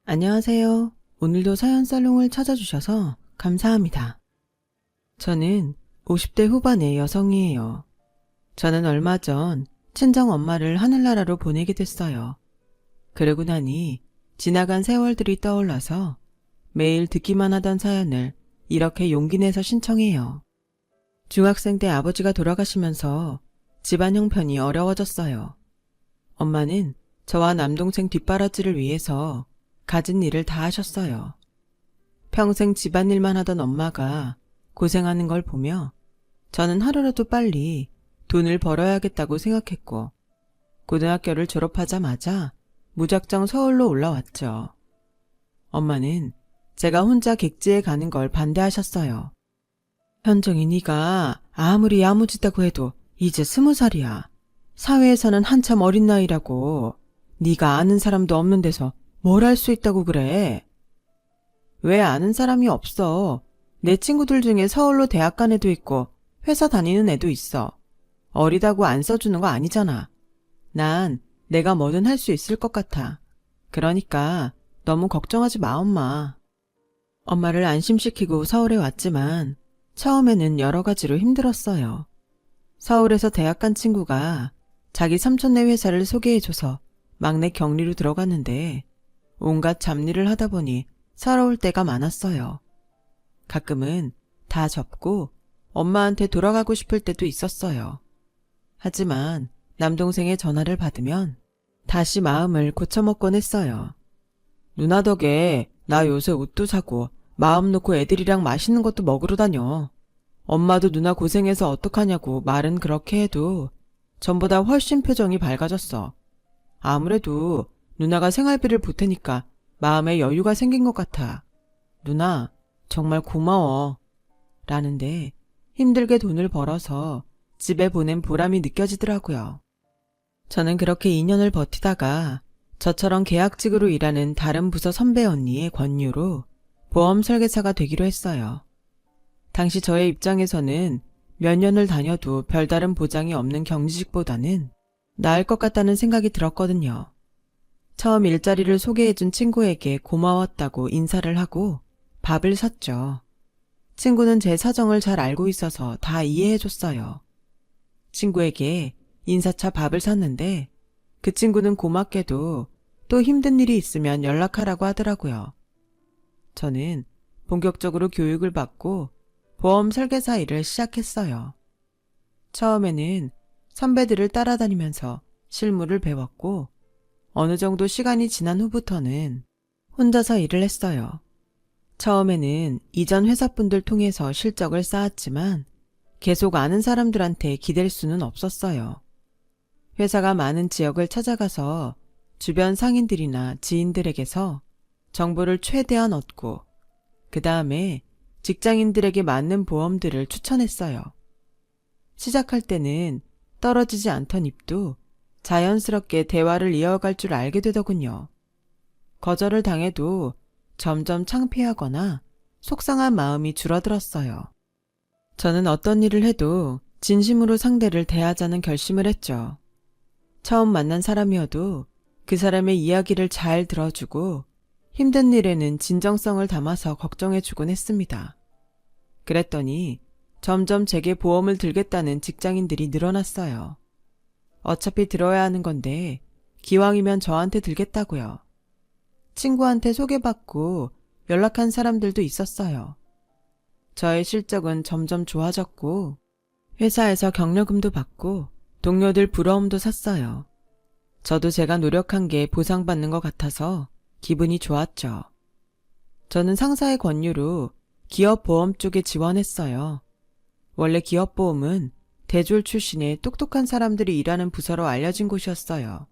안녕하세요. 오늘도 사연 살롱을 찾아주셔서 감사합니다. 저는 50대 후반의 여성이에요. 저는 얼마 전 친정 엄마를 하늘나라로 보내게 됐어요. 그러고 나니 지나간 세월들이 떠올라서 매일 듣기만 하던 사연을 이렇게 용기 내서 신청해요. 중학생 때 아버지가 돌아가시면서 집안 형편이 어려워졌어요. 엄마는 저와 남동생 뒷바라지를 위해서 가진 일을 다 하셨어요. 평생 집안일만 하던 엄마가 고생하는 걸 보며 저는 하루라도 빨리 돈을 벌어야겠다고 생각했고, 고등학교를 졸업하자마자 무작정 서울로 올라왔죠. 엄마는 제가 혼자 객지에 가는 걸 반대하셨어요. 현정이 네가 아무리 야무지다고 해도 이제 20살이야. 사회에서는 한참 어린 나이라고. 네가 아는 사람도 없는 데서 뭘 할 수 있다고 그래? 왜 아는 사람이 없어? 내 친구들 중에 서울로 대학 간 애도 있고 회사 다니는 애도 있어. 어리다고 안 써주는 거 아니잖아. 난 내가 뭐든 할 수 있을 것 같아. 그러니까 너무 걱정하지 마, 엄마. 엄마를 안심시키고 서울에 왔지만 처음에는 여러 가지로 힘들었어요. 서울에서 대학 간 친구가 자기 삼촌네 회사를 소개해줘서 막내 격리로 들어갔는데 온갖 잡일을 하다 보니 서러울 때가 많았어요. 가끔은 다 접고 엄마한테 돌아가고 싶을 때도 있었어요. 하지만 남동생의 전화를 받으면 다시 마음을 고쳐먹곤 했어요. 누나 덕에 나 요새 옷도 사고 마음 놓고 애들이랑 맛있는 것도 먹으러 다녀. 엄마도 누나 고생해서 어떡하냐고 말은 그렇게 해도 전보다 훨씬 표정이 밝아졌어. 아무래도 누나가 생활비를 보태니까 마음에 여유가 생긴 것 같아. 누나, 정말 고마워. 라는데 힘들게 돈을 벌어서 집에 보낸 보람이 느껴지더라고요. 저는 그렇게 2년을 버티다가 저처럼 계약직으로 일하는 다른 부서 선배 언니의 권유로 보험 설계사가 되기로 했어요. 당시 저의 입장에서는 몇 년을 다녀도 별다른 보장이 없는 경지직보다는 나을 것 같다는 생각이 들었거든요. 처음 일자리를 소개해준 친구에게 고마웠다고 인사를 하고 밥을 샀죠. 친구는 제 사정을 잘 알고 있어서 다 이해해줬어요. 친구에게 인사차 밥을 샀는데 그 친구는 고맙게도 또 힘든 일이 있으면 연락하라고 하더라고요. 저는 본격적으로 교육을 받고 보험 설계사 일을 시작했어요. 처음에는 선배들을 따라다니면서 실무를 배웠고 어느 정도 시간이 지난 후부터는 혼자서 일을 했어요. 처음에는 이전 회사분들 통해서 실적을 쌓았지만 계속 아는 사람들한테 기댈 수는 없었어요. 회사가 많은 지역을 찾아가서 주변 상인들이나 지인들에게서 정보를 최대한 얻고 그 다음에 직장인들에게 맞는 보험들을 추천했어요. 시작할 때는 떨어지지 않던 입도 자연스럽게 대화를 이어갈 줄 알게 되더군요. 거절을 당해도 점점 창피하거나 속상한 마음이 줄어들었어요. 저는 어떤 일을 해도 진심으로 상대를 대하자는 결심을 했죠. 처음 만난 사람이어도 그 사람의 이야기를 잘 들어주고 힘든 일에는 진정성을 담아서 걱정해주곤 했습니다. 그랬더니 점점 제게 보험을 들겠다는 직장인들이 늘어났어요. 어차피 들어야 하는 건데 기왕이면 저한테 들겠다고요. 친구한테 소개받고 연락한 사람들도 있었어요. 저의 실적은 점점 좋아졌고 회사에서 격려금도 받고 동료들 부러움도 샀어요. 저도 제가 노력한 게 보상받는 것 같아서 기분이 좋았죠. 저는 상사의 권유로 기업보험 쪽에 지원했어요. 원래 기업보험은 대졸 출신의 똑똑한 사람들이 일하는 부서로 알려진 곳이었어요.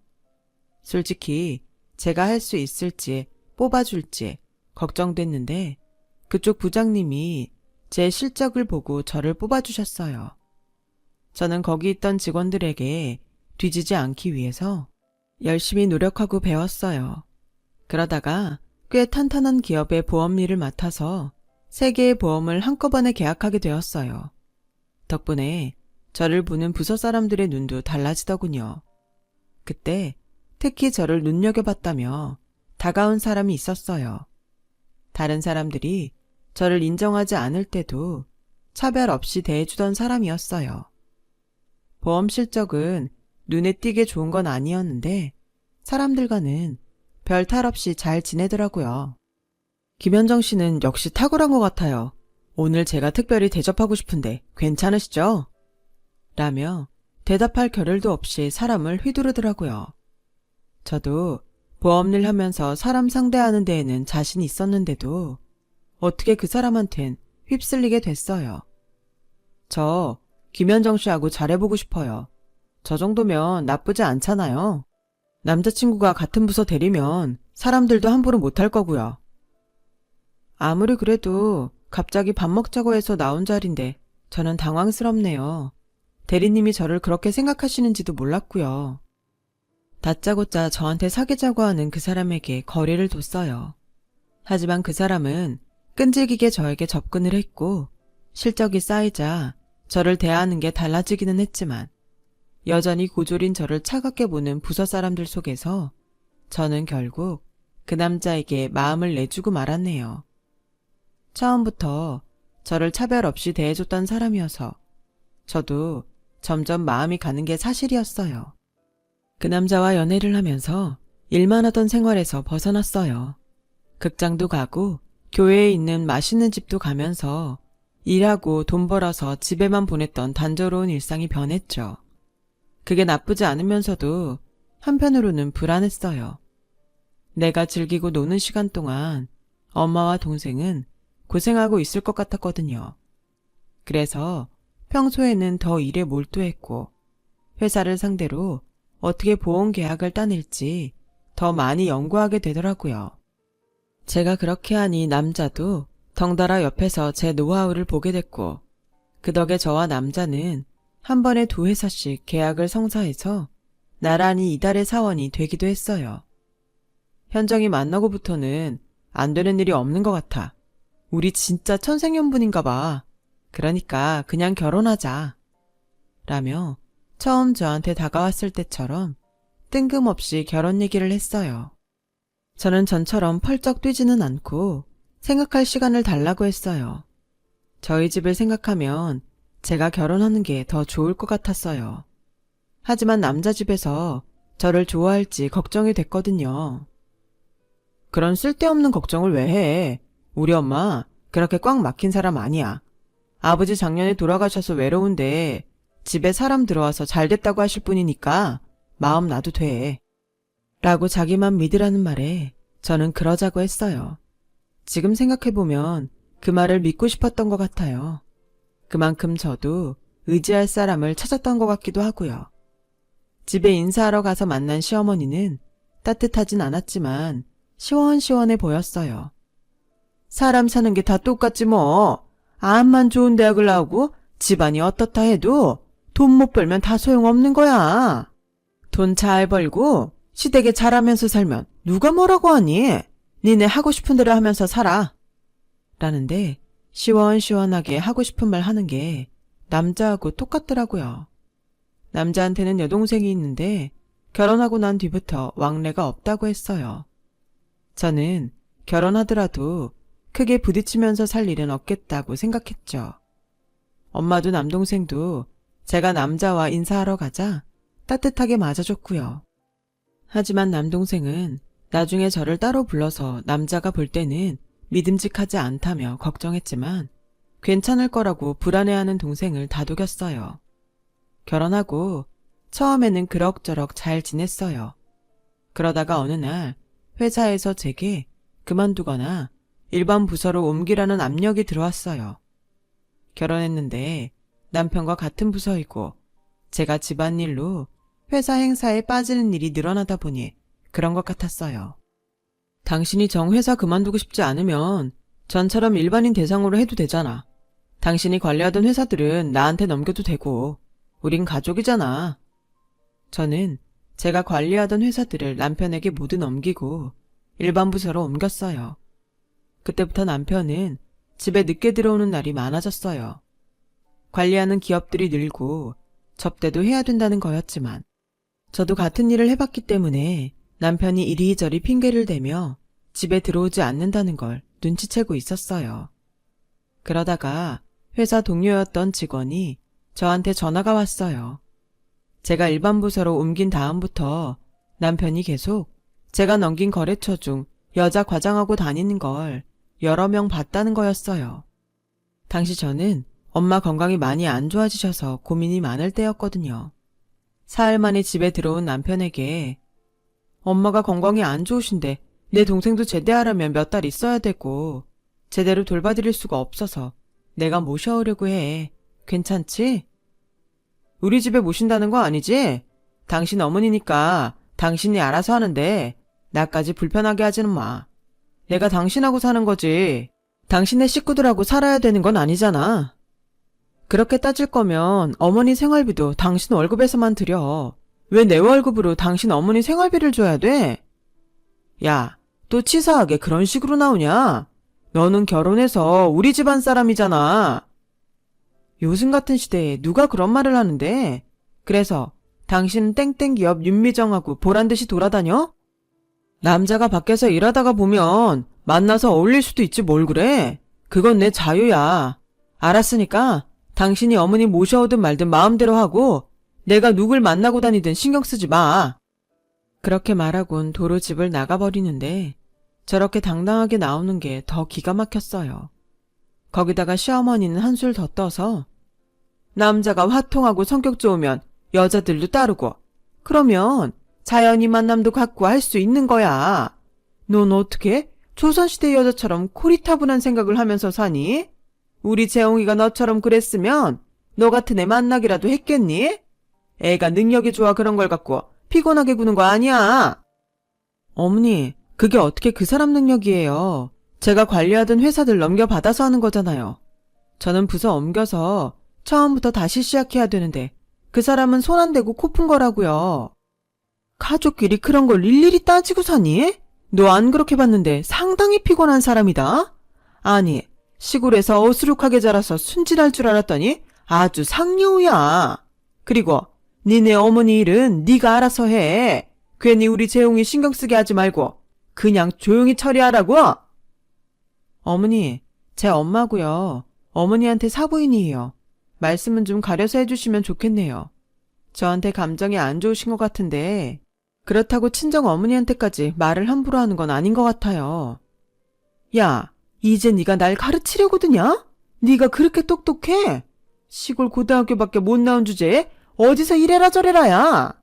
솔직히 제가 할 수 있을지 뽑아줄지 걱정됐는데 그쪽 부장님이 제 실적을 보고 저를 뽑아주셨어요. 저는 거기 있던 직원들에게 뒤지지 않기 위해서 열심히 노력하고 배웠어요. 그러다가 꽤 탄탄한 기업의 보험 일을 맡아서 3개의 보험을 한꺼번에 계약하게 되었어요. 덕분에 저를 보는 부서 사람들의 눈도 달라지더군요. 그때 특히 저를 눈여겨봤다며 다가온 사람이 있었어요. 다른 사람들이 저를 인정하지 않을 때도 차별 없이 대해주던 사람이었어요. 보험 실적은 눈에 띄게 좋은 건 아니었는데 사람들과는 별 탈 없이 잘 지내더라고요. 김현정 씨는 역시 탁월한 것 같아요. 오늘 제가 특별히 대접하고 싶은데 괜찮으시죠? 라며 대답할 겨를도 없이 사람을 휘두르더라고요. 저도 보험일 하면서 사람 상대하는 데에는 자신이 있었는데도 어떻게 그 사람한텐 휩쓸리게 됐어요. 저 김현정 씨하고 잘해보고 싶어요. 저 정도면 나쁘지 않잖아요. 남자친구가 같은 부서 대리면 사람들도 함부로 못할 거고요. 아무리 그래도 갑자기 밥 먹자고 해서 나온 자리인데 저는 당황스럽네요. 대리님이 저를 그렇게 생각하시는지도 몰랐고요. 다짜고짜 저한테 사귀자고 하는 그 사람에게 거리를 뒀어요. 하지만 그 사람은 끈질기게 저에게 접근을 했고 실적이 쌓이자 저를 대하는 게 달라지기는 했지만 여전히 고졸인 저를 차갑게 보는 부서 사람들 속에서 저는 결국 그 남자에게 마음을 내주고 말았네요. 처음부터 저를 차별 없이 대해줬던 사람이어서 저도 점점 마음이 가는 게 사실이었어요. 그 남자와 연애를 하면서 일만 하던 생활에서 벗어났어요. 극장도 가고 교회에 있는 맛있는 집도 가면서 일하고 돈 벌어서 집에만 보냈던 단조로운 일상이 변했죠. 그게 나쁘지 않으면서도 한편으로는 불안했어요. 내가 즐기고 노는 시간 동안 엄마와 동생은 고생하고 있을 것 같았거든요. 그래서 평소에는 더 일에 몰두했고 회사를 상대로 어떻게 보험 계약을 따낼지 더 많이 연구하게 되더라고요. 제가 그렇게 하니 남자도 덩달아 옆에서 제 노하우를 보게 됐고 그 덕에 저와 남자는 한 번에 2회사씩 계약을 성사해서 나란히 이달의 사원이 되기도 했어요. 현정이 만나고부터는 안 되는 일이 없는 것 같아. 우리 진짜 천생연분인가 봐. 그러니까 그냥 결혼하자. 라며 처음 저한테 다가왔을 때처럼 뜬금없이 결혼 얘기를 했어요. 저는 전처럼 펄쩍 뛰지는 않고 생각할 시간을 달라고 했어요. 저희 집을 생각하면 제가 결혼하는 게 더 좋을 것 같았어요. 하지만 남자 집에서 저를 좋아할지 걱정이 됐거든요. 그런 쓸데없는 걱정을 왜 해? 우리 엄마 그렇게 꽉 막힌 사람 아니야. 아버지 작년에 돌아가셔서 외로운데 집에 사람 들어와서 잘 됐다고 하실 뿐이니까 마음 놔도 돼. 라고 자기만 믿으라는 말에 저는 그러자고 했어요. 지금 생각해보면 그 말을 믿고 싶었던 것 같아요. 그만큼 저도 의지할 사람을 찾았던 것 같기도 하고요. 집에 인사하러 가서 만난 시어머니는 따뜻하진 않았지만 시원시원해 보였어요. 사람 사는 게 다 똑같지 뭐. 암만 좋은 대학을 나오고 집안이 어떻다 해도 돈 못 벌면 다 소용없는 거야. 돈 잘 벌고 시댁에 잘하면서 살면 누가 뭐라고 하니? 니네 하고 싶은 대로 하면서 살아. 라는데 시원시원하게 하고 싶은 말 하는 게 남자하고 똑같더라고요. 남자한테는 여동생이 있는데 결혼하고 난 뒤부터 왕래가 없다고 했어요. 저는 결혼하더라도 크게 부딪히면서 살 일은 없겠다고 생각했죠. 엄마도 남동생도 제가 남자와 인사하러 가자 따뜻하게 맞아줬고요. 하지만 남동생은 나중에 저를 따로 불러서 남자가 볼 때는 믿음직하지 않다며 걱정했지만 괜찮을 거라고 불안해하는 동생을 다독였어요. 결혼하고 처음에는 그럭저럭 잘 지냈어요. 그러다가 어느 날 회사에서 제게 그만두거나 일반 부서로 옮기라는 압력이 들어왔어요. 결혼했는데 남편과 같은 부서이고 제가 집안일로 회사 행사에 빠지는 일이 늘어나다 보니 그런 것 같았어요. 당신이 정 회사 그만두고 싶지 않으면 전처럼 일반인 대상으로 해도 되잖아. 당신이 관리하던 회사들은 나한테 넘겨도 되고 우린 가족이잖아. 저는 제가 관리하던 회사들을 남편에게 모두 넘기고 일반 부서로 옮겼어요. 그때부터 남편은 집에 늦게 들어오는 날이 많아졌어요. 관리하는 기업들이 늘고 접대도 해야 된다는 거였지만 저도 같은 일을 해봤기 때문에 남편이 이리저리 핑계를 대며 집에 들어오지 않는다는 걸 눈치채고 있었어요. 그러다가 회사 동료였던 직원이 저한테 전화가 왔어요. 제가 일반 부서로 옮긴 다음부터 남편이 계속 제가 넘긴 거래처 중 여자 과장하고 다니는 걸 여러 명 봤다는 거였어요. 당시 저는 엄마 건강이 많이 안 좋아지셔서 고민이 많을 때였거든요. 사흘 만에 집에 들어온 남편에게 엄마가 건강이 안 좋으신데 내 동생도 제대하려면 몇 달 있어야 되고 제대로 돌봐드릴 수가 없어서 내가 모셔오려고 해. 괜찮지? 우리 집에 모신다는 거 아니지? 당신 어머니니까 당신이 알아서 하는데 나까지 불편하게 하지는 마. 내가 당신하고 사는 거지. 당신의 식구들하고 살아야 되는 건 아니잖아. 그렇게 따질 거면 어머니 생활비도 당신 월급에서만 드려. 왜 내 월급으로 당신 어머니 생활비를 줘야 돼? 야, 또 치사하게 그런 식으로 나오냐? 너는 결혼해서 우리 집안 사람이잖아. 요즘 같은 시대에 누가 그런 말을 하는데? 그래서 당신은 땡땡 기업 윤미정하고 보란듯이 돌아다녀? 남자가 밖에서 일하다가 보면 만나서 어울릴 수도 있지 뭘 그래? 그건 내 자유야. 알았으니까 당신이 어머니 모셔오든 말든 마음대로 하고 내가 누굴 만나고 다니든 신경 쓰지 마. 그렇게 말하곤 도로 집을 나가버리는데 저렇게 당당하게 나오는 게 더 기가 막혔어요. 거기다가 시어머니는 한술 더 떠서 남자가 화통하고 성격 좋으면 여자들도 따르고 그러면 자연히 만남도 갖고 할 수 있는 거야. 넌 어떻게 조선시대 여자처럼 코리타분한 생각을 하면서 사니? 우리 재홍이가 너처럼 그랬으면 너 같은 애 만나기라도 했겠니? 애가 능력이 좋아 그런 걸 갖고 피곤하게 구는 거 아니야. 어머니, 그게 어떻게 그 사람 능력이에요. 제가 관리하던 회사들 넘겨받아서 하는 거잖아요. 저는 부서 옮겨서 처음부터 다시 시작해야 되는데 그 사람은 손 안 대고 코 푼 거라고요. 가족끼리 그런 걸 일일이 따지고 사니? 너 안 그렇게 봤는데 상당히 피곤한 사람이다. 아니, 시골에서 어수룩하게 자라서 순진할 줄 알았더니 아주 상여우야. 그리고 니네 어머니 일은 네가 알아서 해. 괜히 우리 재홍이 신경 쓰게 하지 말고 그냥 조용히 처리하라고. 어머니, 제 엄마고요. 어머니한테 사부인이에요. 말씀은 좀 가려서 해주시면 좋겠네요. 저한테 감정이 안 좋으신 것 같은데 그렇다고 친정 어머니한테까지 말을 함부로 하는 건 아닌 것 같아요. 야, 이제 네가 날 가르치려고 드냐? 네가 그렇게 똑똑해? 시골 고등학교밖에 못 나온 주제에 어디서 이래라 저래라야.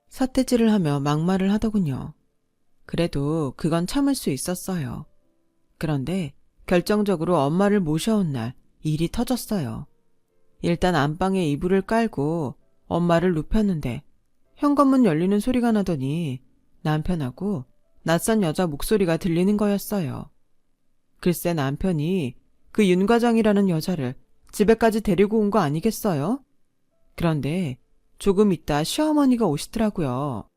삿대질을 하며 막말을 하더군요. 그래도 그건 참을 수 있었어요. 그런데 결정적으로 엄마를 모셔온 날 일이 터졌어요. 일단 안방에 이불을 깔고 엄마를 눕혔는데 현관문 열리는 소리가 나더니 남편하고 낯선 여자 목소리가 들리는 거였어요. 글쎄 남편이 그 윤 과장이라는 여자를 집에까지 데리고 온 거 아니겠어요? 그런데 조금 있다 시어머니가 오시더라고요.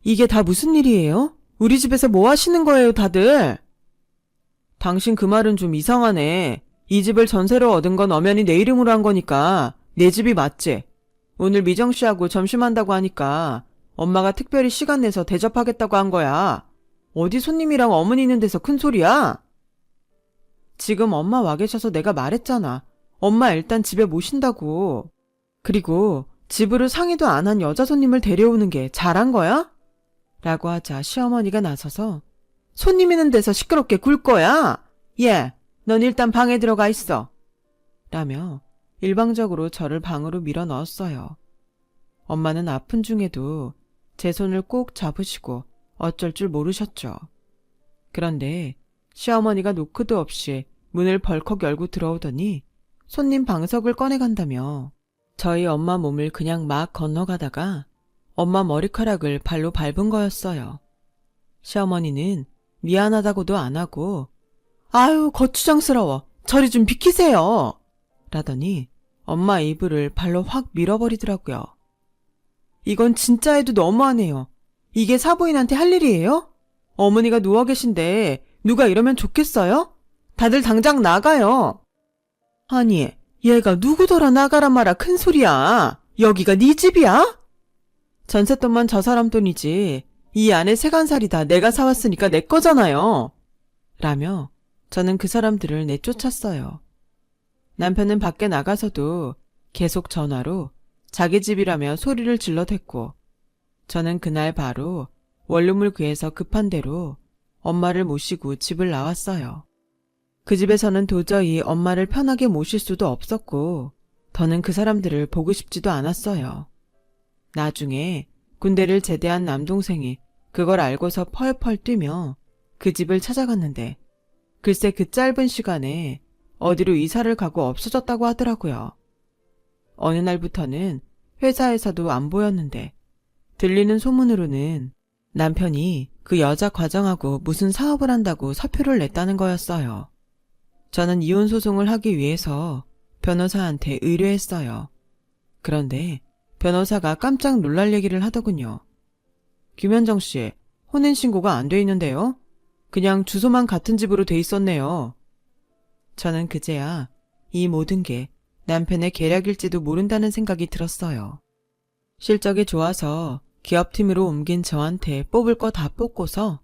이게 다 무슨 일이에요? 우리 집에서 뭐 하시는 거예요 다들? 당신 그 말은 좀 이상하네. 이 집을 전세로 얻은 건 엄연히 내 이름으로 한 거니까 내 집이 맞지? 오늘 미정 씨하고 점심한다고 하니까 엄마가 특별히 시간 내서 대접하겠다고 한 거야. 어디 손님이랑 어머니 있는 데서 큰 소리야? 지금 엄마 와 계셔서 내가 말했잖아. 엄마 일단 집에 모신다고. 그리고 집으로 상의도 안 한 여자 손님을 데려오는 게 잘한 거야? 라고 하자 시어머니가 나서서 손님 있는 데서 시끄럽게 굴 거야? 예, 넌 일단 방에 들어가 있어. 라며 일방적으로 저를 방으로 밀어 넣었어요. 엄마는 아픈 중에도 제 손을 꼭 잡으시고 어쩔 줄 모르셨죠. 그런데 시어머니가 노크도 없이 문을 벌컥 열고 들어오더니 손님 방석을 꺼내간다며 저희 엄마 몸을 그냥 막 건너가다가 엄마 머리카락을 발로 밟은 거였어요. 시어머니는 미안하다고도 안 하고 아유 거추장스러워. 저리 좀 비키세요. 라더니 엄마 이불을 발로 확 밀어버리더라고요. 이건 진짜 해도 너무하네요. 이게 사부인한테 할 일이에요? 어머니가 누워 계신데 누가 이러면 좋겠어요? 다들 당장 나가요. 아니, 얘가 누구더러 나가라 마라 큰 소리야. 여기가 네 집이야? 전셋돈만 저 사람 돈이지 이 안에 세간살이 다 내가 사왔으니까 내 거잖아요. 라며 저는 그 사람들을 내쫓았어요. 남편은 밖에 나가서도 계속 전화로 자기 집이라며 소리를 질러댔고, 저는 그날 바로 원룸을 구해서 급한 대로 엄마를 모시고 집을 나왔어요. 그 집에서는 도저히 엄마를 편하게 모실 수도 없었고, 더는 그 사람들을 보고 싶지도 않았어요. 나중에 군대를 제대한 남동생이 그걸 알고서 펄펄 뛰며 그 집을 찾아갔는데, 글쎄 그 짧은 시간에 어디로 이사를 가고 없어졌다고 하더라고요. 어느 날부터는 회사에서도 안 보였는데, 들리는 소문으로는 남편이 그 여자 과장하고 무슨 사업을 한다고 사표를 냈다는 거였어요. 저는 이혼 소송을 하기 위해서 변호사한테 의뢰했어요. 그런데 변호사가 깜짝 놀랄 얘기를 하더군요. 김현정 씨, 혼인신고가 안 돼 있는데요? 그냥 주소만 같은 집으로 돼 있었네요. 저는 그제야 이 모든 게 남편의 계략일지도 모른다는 생각이 들었어요. 실적이 좋아서 기업팀으로 옮긴 저한테 뽑을 거 다 뽑고서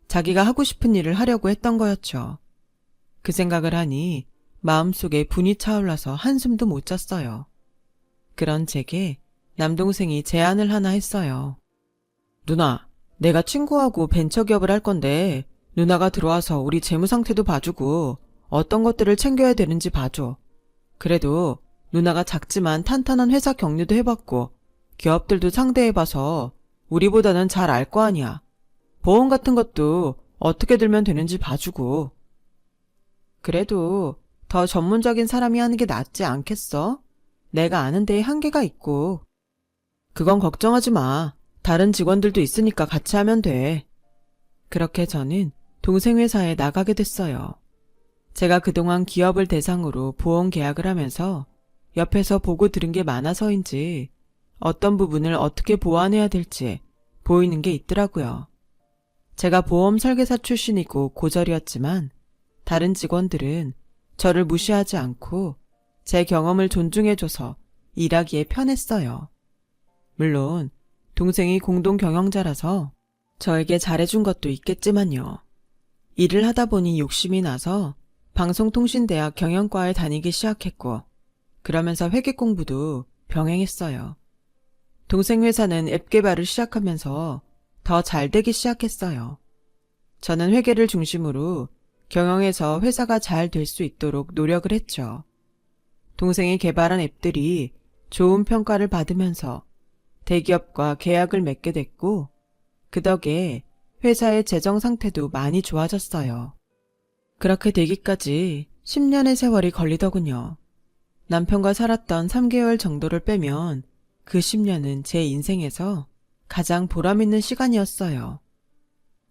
자기가 하고 싶은 일을 하려고 했던 거였죠. 그 생각을 하니 마음속에 분이 차올라서 한숨도 못 잤어요. 그런 제게 남동생이 제안을 하나 했어요. 누나, 내가 친구하고 벤처기업을 할 건데 누나가 들어와서 우리 재무 상태도 봐주고 어떤 것들을 챙겨야 되는지 봐줘. 그래도 누나가 작지만 탄탄한 회사 경리도 해봤고 기업들도 상대해봐서 우리보다는 잘 알 거 아니야. 보험 같은 것도 어떻게 들면 되는지 봐주고. 그래도 더 전문적인 사람이 하는 게 낫지 않겠어? 내가 아는 데에 한계가 있고. 그건 걱정하지 마. 다른 직원들도 있으니까 같이 하면 돼. 그렇게 저는 동생 회사에 나가게 됐어요. 제가 그동안 기업을 대상으로 보험 계약을 하면서 옆에서 보고 들은 게 많아서인지 어떤 부분을 어떻게 보완해야 될지 보이는 게 있더라고요. 제가 보험 설계사 출신이고 고졸이었지만 다른 직원들은 저를 무시하지 않고 제 경험을 존중해줘서 일하기에 편했어요. 물론 동생이 공동 경영자라서 저에게 잘해준 것도 있겠지만요. 일을 하다 보니 욕심이 나서 방송통신대학 경영과에 다니기 시작했고, 그러면서 회계 공부도 병행했어요. 동생 회사는 앱 개발을 시작하면서 더 잘 되기 시작했어요. 저는 회계를 중심으로 경영에서 회사가 잘 될 수 있도록 노력을 했죠. 동생이 개발한 앱들이 좋은 평가를 받으면서 대기업과 계약을 맺게 됐고, 그 덕에 회사의 재정 상태도 많이 좋아졌어요. 그렇게 되기까지 10년의 세월이 걸리더군요. 남편과 살았던 3개월 정도를 빼면 그 10년은 제 인생에서 가장 보람있는 시간이었어요.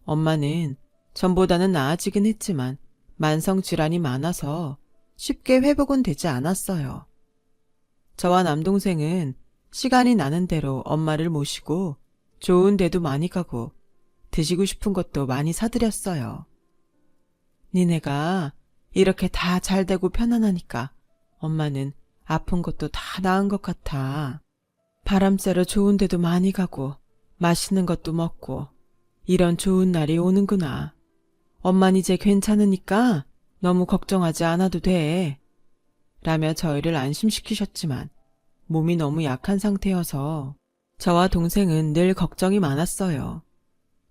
엄마는 전보다는 나아지긴 했지만 만성질환이 많아서 쉽게 회복은 되지 않았어요. 저와 남동생은 시간이 나는 대로 엄마를 모시고 좋은 데도 많이 가고 드시고 싶은 것도 많이 사드렸어요. 니네가 이렇게 다 잘되고 편안하니까 엄마는 아픈 것도 다 나은 것 같아. 바람 쐬러 좋은 데도 많이 가고 맛있는 것도 먹고 이런 좋은 날이 오는구나. 엄만 이제 괜찮으니까 너무 걱정하지 않아도 돼. 라며 저희를 안심시키셨지만 몸이 너무 약한 상태여서 저와 동생은 늘 걱정이 많았어요.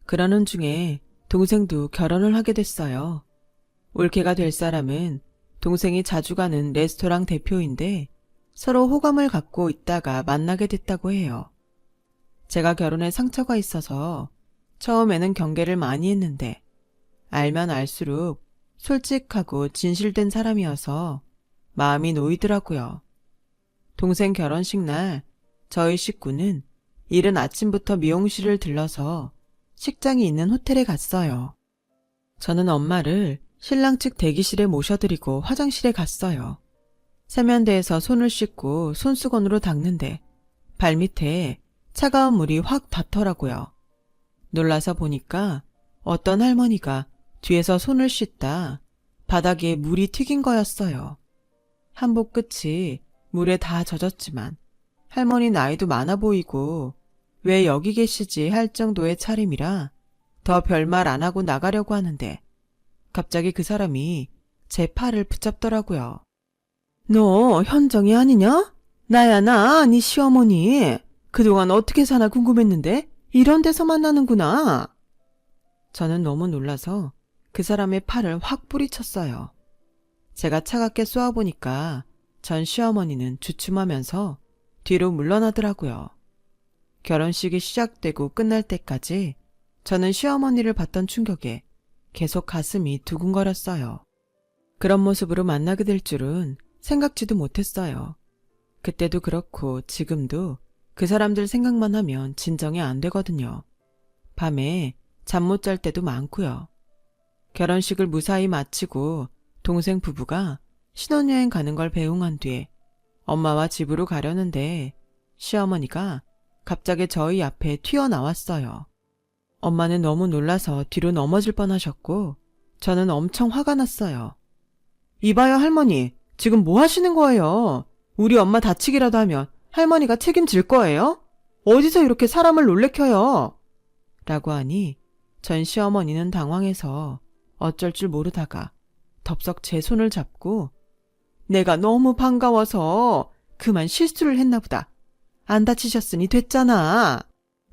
그러는 중에 동생도 결혼을 하게 됐어요. 올케가 될 사람은 동생이 자주 가는 레스토랑 대표인데 서로 호감을 갖고 있다가 만나게 됐다고 해요. 제가 결혼에 상처가 있어서 처음에는 경계를 많이 했는데 알면 알수록 솔직하고 진실된 사람이어서 마음이 놓이더라고요. 동생 결혼식 날 저희 식구는 이른 아침부터 미용실을 들러서 식장이 있는 호텔에 갔어요. 저는 엄마를 신랑 측 대기실에 모셔드리고 화장실에 갔어요. 세면대에서 손을 씻고 손수건으로 닦는데 발밑에 차가운 물이 확 닿더라고요. 놀라서 보니까 어떤 할머니가 뒤에서 손을 씻다 바닥에 물이 튀긴 거였어요. 한복 끝이 물에 다 젖었지만 할머니 나이도 많아 보이고 왜 여기 계시지 할 정도의 차림이라 더 별말 안 하고 나가려고 하는데 갑자기 그 사람이 제 팔을 붙잡더라고요. 너 현정이 아니냐? 나야 나, 네 시어머니. 그동안 어떻게 사나 궁금했는데 이런 데서 만나는구나. 저는 너무 놀라서 그 사람의 팔을 확 뿌리쳤어요. 제가 차갑게 쏘아보니까 전 시어머니는 주춤하면서 뒤로 물러나더라고요. 결혼식이 시작되고 끝날 때까지 저는 시어머니를 봤던 충격에 계속 가슴이 두근거렸어요. 그런 모습으로 만나게 될 줄은 생각지도 못했어요. 그때도 그렇고 지금도 그 사람들 생각만 하면 진정이 안 되거든요. 밤에 잠 못 잘 때도 많고요. 결혼식을 무사히 마치고 동생 부부가 신혼여행 가는 걸 배웅한 뒤에 엄마와 집으로 가려는데 시어머니가 갑자기 저희 앞에 튀어나왔어요. 엄마는 너무 놀라서 뒤로 넘어질 뻔하셨고 저는 엄청 화가 났어요. 이봐요 할머니, 지금 뭐 하시는 거예요? 우리 엄마 다치기라도 하면 할머니가 책임질 거예요? 어디서 이렇게 사람을 놀래켜요? 라고 하니 전 시어머니는 당황해서 어쩔 줄 모르다가 덥석 제 손을 잡고 내가 너무 반가워서 그만 실수를 했나 보다. 안 다치셨으니 됐잖아.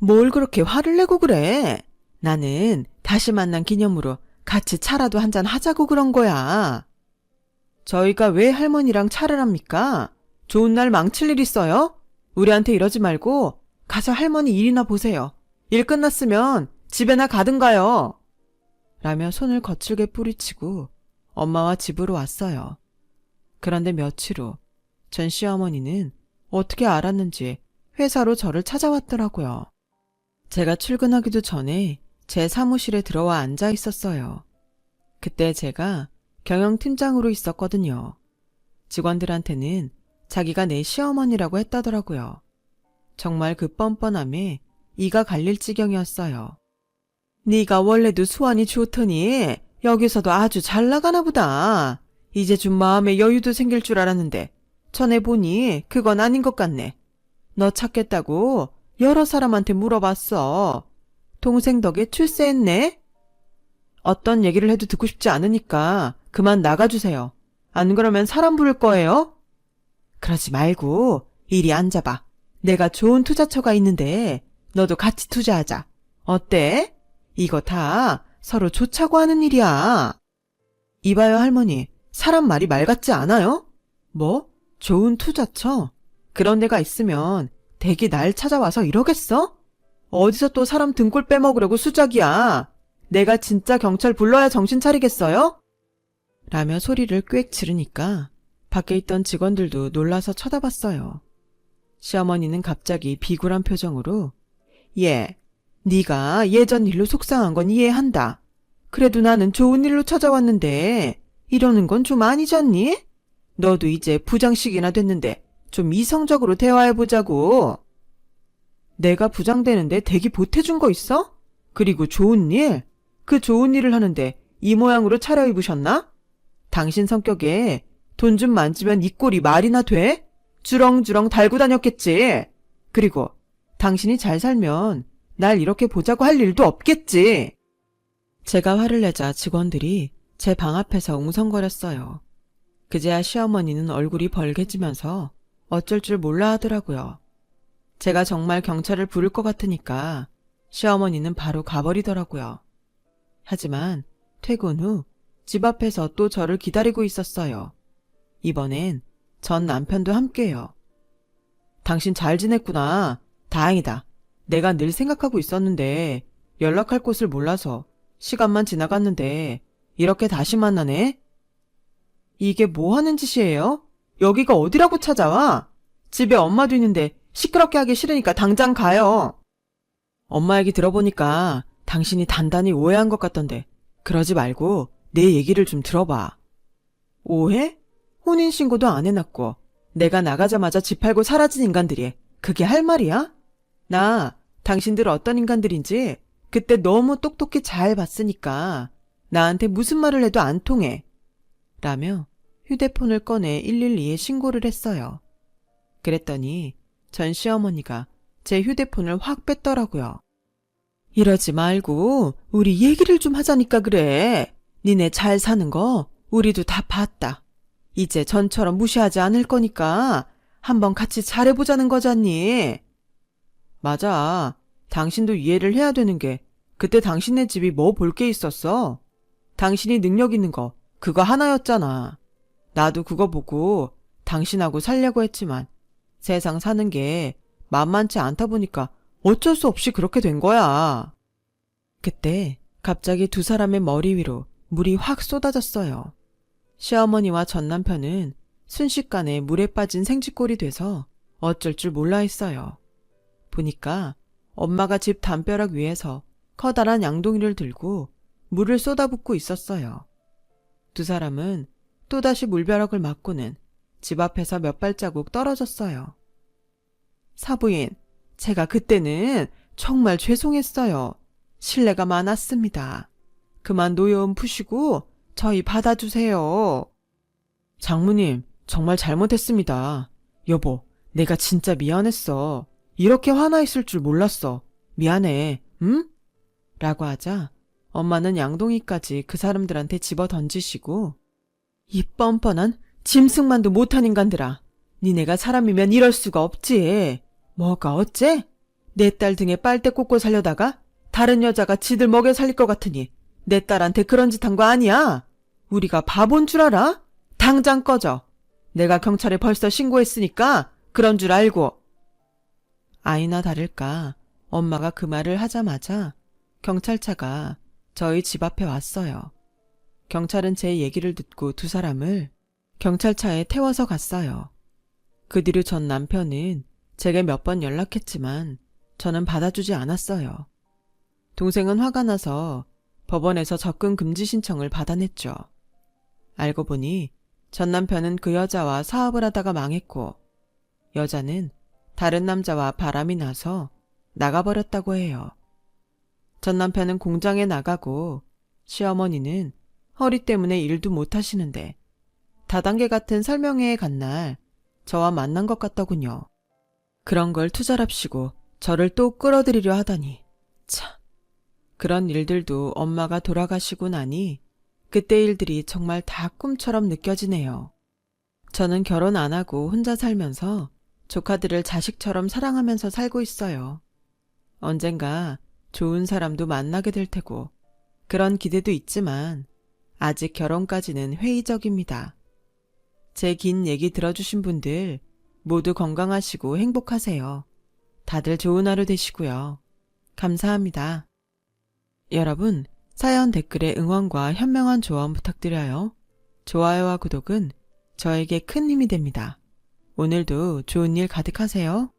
뭘 그렇게 화를 내고 그래? 나는 다시 만난 기념으로 같이 차라도 한잔 하자고 그런 거야. 저희가 왜 할머니랑 차를 합니까? 좋은 날 망칠 일 있어요? 우리한테 이러지 말고 가서 할머니 일이나 보세요. 일 끝났으면 집에나 가든가요. 라며 손을 거칠게 뿌리치고 엄마와 집으로 왔어요. 그런데 며칠 후 전 시어머니는 어떻게 알았는지 회사로 저를 찾아왔더라고요. 제가 출근하기도 전에 제 사무실에 들어와 앉아 있었어요. 그때 제가 경영팀장으로 있었거든요. 직원들한테는 자기가 내 시어머니라고 했다더라고요. 정말 그 뻔뻔함에 이가 갈릴 지경이었어요. 네가 원래도 수완이 좋더니 여기서도 아주 잘 나가나 보다. 이제 좀 마음에 여유도 생길 줄 알았는데 전에 보니 그건 아닌 것 같네. 너 찾겠다고 여러 사람한테 물어봤어. 동생 덕에 출세했네? 어떤 얘기를 해도 듣고 싶지 않으니까 그만 나가주세요. 안 그러면 사람 부를 거예요? 그러지 말고 이리 앉아봐. 내가 좋은 투자처가 있는데 너도 같이 투자하자. 어때? 이거 다 서로 좋자고 하는 일이야. 이봐요 할머니, 사람 말이 말 같지 않아요? 뭐? 좋은 투자처? 그런 데가 있으면 댁이 날 찾아와서 이러겠어? 어디서 또 사람 등골 빼먹으려고 수작이야. 내가 진짜 경찰 불러야 정신 차리겠어요? 라며 소리를 꽥 지르니까 밖에 있던 직원들도 놀라서 쳐다봤어요. 시어머니는 갑자기 비굴한 표정으로 네가 예전 일로 속상한 건 이해한다. 그래도 나는 좋은 일로 찾아왔는데 이러는 건 좀 아니잖니? 너도 이제 부장씩이나 됐는데 좀 이성적으로 대화해보자고. 내가 부장 되는데 댁이 보태준 거 있어? 그리고 좋은 일? 그 좋은 일을 하는데 이 모양으로 차려입으셨나? 당신 성격에 돈 좀 만지면 이 꼴이 말이나 돼? 주렁주렁 달고 다녔겠지. 그리고 당신이 잘 살면 날 이렇게 보자고 할 일도 없겠지. 제가 화를 내자 직원들이 제 방 앞에서 웅성거렸어요. 그제야 시어머니는 얼굴이 벌개지면서 어쩔 줄 몰라 하더라고요. 제가 정말 경찰을 부를 것 같으니까 시어머니는 바로 가버리더라고요. 하지만 퇴근 후 집 앞에서 또 저를 기다리고 있었어요. 이번엔 전 남편도 함께요. 당신 잘 지냈구나. 다행이다. 내가 늘 생각하고 있었는데 연락할 곳을 몰라서 시간만 지나갔는데 이렇게 다시 만나네? 이게 뭐 하는 짓이에요? 여기가 어디라고 찾아와? 집에 엄마도 있는데 시끄럽게 하기 싫으니까 당장 가요. 엄마 얘기 들어보니까 당신이 단단히 오해한 것 같던데 그러지 말고 내 얘기를 좀 들어봐. 오해? 혼인신고도 안 해놨고 내가 나가자마자 집 팔고 사라진 인간들이 그게 할 말이야? 나 당신들 어떤 인간들인지 그때 너무 똑똑히 잘 봤으니까 나한테 무슨 말을 해도 안 통해. 라며 휴대폰을 꺼내 112에 신고를 했어요. 그랬더니 전 시어머니가 제 휴대폰을 확 뺐더라고요. 이러지 말고 우리 얘기를 좀 하자니까 그래. 니네 잘 사는 거 우리도 다 봤다. 이제 전처럼 무시하지 않을 거니까 한번 같이 잘해보자는 거잖니. 맞아. 당신도 이해를 해야 되는 게 그때 당신네 집이 뭐 볼 게 있었어? 당신이 능력 있는 거 그거 하나였잖아. 나도 그거 보고 당신하고 살려고 했지만 세상 사는 게 만만치 않다 보니까 어쩔 수 없이 그렇게 된 거야. 그때 갑자기 두 사람의 머리 위로 물이 확 쏟아졌어요. 시어머니와 전 남편은 순식간에 물에 빠진 생쥐꼴이 돼서 어쩔 줄 몰라 했어요. 보니까 엄마가 집 담벼락 위에서 커다란 양동이를 들고 물을 쏟아붓고 있었어요. 두 사람은 또다시 물벼락을 맞고는 집 앞에서 몇 발자국 떨어졌어요. 사부인, 제가 그때는 정말 죄송했어요. 실례가 많았습니다. 그만 노여움 푸시고 저희 받아주세요. 장모님, 정말 잘못했습니다. 여보, 내가 진짜 미안했어. 이렇게 화나 있을 줄 몰랐어. 미안해, 응? 라고 하자 엄마는 양동이까지 그 사람들한테 집어 던지시고 이 뻔뻔한 짐승만도 못한 인간들아. 니네가 사람이면 이럴 수가 없지. 뭐가 어째? 내 딸 등에 빨대 꽂고 살려다가 다른 여자가 지들 먹여 살릴 것 같으니 내 딸한테 그런 짓 한 거 아니야? 우리가 바본 줄 알아? 당장 꺼져. 내가 경찰에 벌써 신고했으니까 그런 줄 알고. 아니나 다를까 엄마가 그 말을 하자마자 경찰차가 저희 집 앞에 왔어요. 경찰은 제 얘기를 듣고 두 사람을 경찰차에 태워서 갔어요. 그 뒤로 전 남편은 제게 몇 번 연락했지만 저는 받아주지 않았어요. 동생은 화가 나서 법원에서 접근 금지 신청을 받아냈죠. 알고 보니 전 남편은 그 여자와 사업을 하다가 망했고 여자는 다른 남자와 바람이 나서 나가버렸다고 해요. 전 남편은 공장에 나가고 시어머니는 허리 때문에 일도 못하시는데 다단계 같은 설명회에 간 날 저와 만난 것 같더군요. 그런 걸 투절합시고 저를 또 끌어들이려 하다니. 참, 그런 일들도 엄마가 돌아가시고 나니 그때 일들이 정말 다 꿈처럼 느껴지네요. 저는 결혼 안 하고 혼자 살면서 조카들을 자식처럼 사랑하면서 살고 있어요. 언젠가 좋은 사람도 만나게 될 테고 그런 기대도 있지만 아직 결혼까지는 회의적입니다. 제 긴 얘기 들어주신 분들 모두 건강하시고 행복하세요. 다들 좋은 하루 되시고요. 감사합니다. 여러분, 사연 댓글에 응원과 현명한 조언 부탁드려요. 좋아요와 구독은 저에게 큰 힘이 됩니다. 오늘도 좋은 일 가득하세요.